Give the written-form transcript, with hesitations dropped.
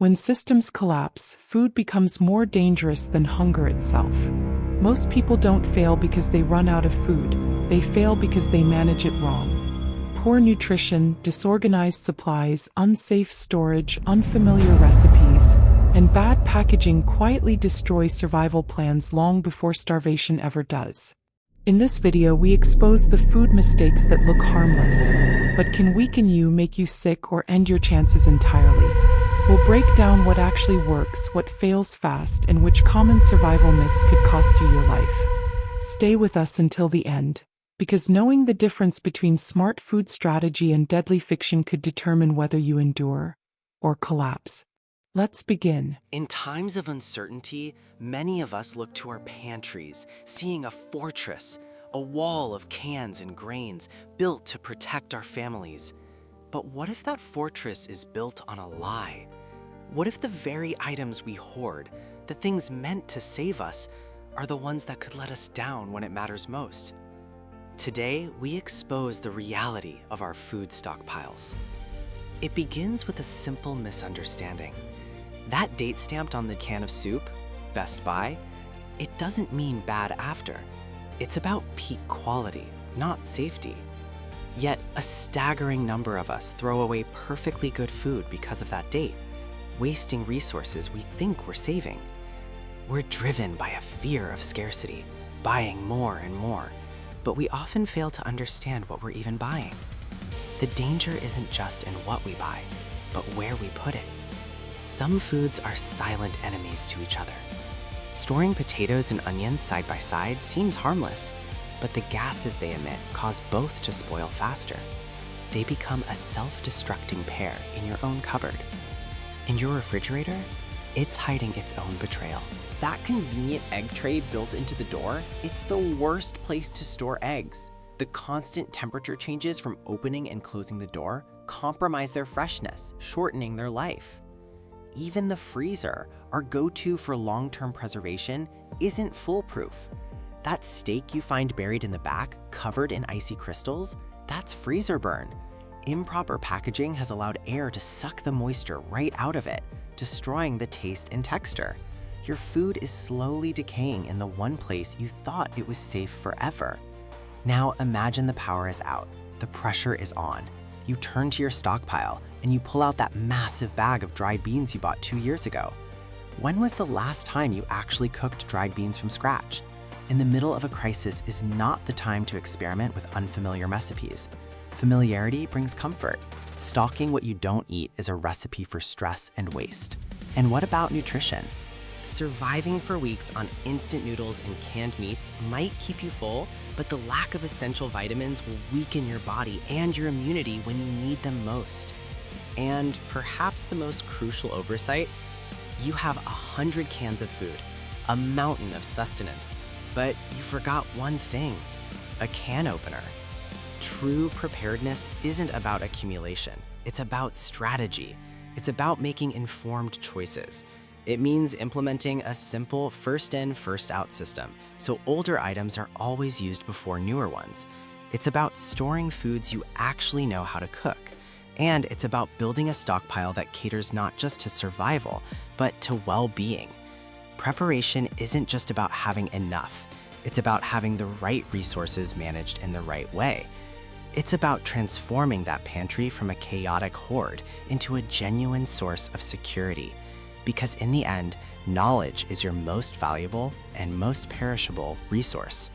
When systems collapse, food becomes more dangerous than hunger itself. Most people don't fail because they run out of food. They fail because they manage it wrong. Poor nutrition, disorganized supplies, unsafe storage, unfamiliar recipes, and bad packaging quietly destroy survival plans long before starvation ever does. In this video, we expose the food mistakes that look harmless, but can weaken you, make you sick, or end your chances entirely. We'll break down what actually works, what fails fast, and which common survival myths could cost you your life. Stay with us until the end, because knowing the difference between smart food strategy and deadly fiction could determine whether you endure or collapse. Let's begin. In times of uncertainty, many of us look to our pantries, seeing a fortress, a wall of cans and grains built to protect our families. But what if that fortress is built on a lie? What if the very items we hoard, the things meant to save us, are the ones that could let us down when it matters most? Today, we expose the reality of our food stockpiles. It begins with a simple misunderstanding. That date stamped on the can of soup, Best Buy, it doesn't mean bad after. It's about peak quality, not safety. Yet, a staggering number of us throw away perfectly good food because of that date, wasting resources we think we're saving. We're driven by a fear of scarcity, buying more and more, but we often fail to understand what we're even buying. The danger isn't just in what we buy, but where we put it. Some foods are silent enemies to each other. Storing potatoes and onions side by side seems harmless, but the gases they emit cause both to spoil faster. They become a self-destructing pair in your own cupboard. In your refrigerator, it's hiding its own betrayal. That convenient egg tray built into the door, it's the worst place to store eggs. The constant temperature changes from opening and closing the door compromise their freshness, shortening their life. Even the freezer, our go-to for long-term preservation, isn't foolproof. That steak you find buried in the back, covered in icy crystals, that's freezer burn. Improper packaging has allowed air to suck the moisture right out of it, destroying the taste and texture. Your food is slowly decaying in the one place you thought it was safe forever. Now imagine the power is out, the pressure is on. You turn to your stockpile and you pull out that massive bag of dried beans you bought 2 years ago. When was the last time you actually cooked dried beans from scratch? In the middle of a crisis is not the time to experiment with unfamiliar recipes. Familiarity brings comfort. Stalking what you don't eat is a recipe for stress and waste. And what about nutrition? Surviving for weeks on instant noodles and canned meats might keep you full, but the lack of essential vitamins will weaken your body and your immunity when you need them most. And perhaps the most crucial oversight, you have 100 cans of food, a mountain of sustenance, but you forgot one thing, a can opener. True preparedness isn't about accumulation. It's about strategy. It's about making informed choices. It means implementing a simple first in, first out system, so older items are always used before newer ones. It's about storing foods you actually know how to cook. And it's about building a stockpile that caters not just to survival, but to well-being. Preparation isn't just about having enough. It's about having the right resources managed in the right way. It's about transforming that pantry from a chaotic hoard into a genuine source of security. Because in the end, knowledge is your most valuable and most perishable resource.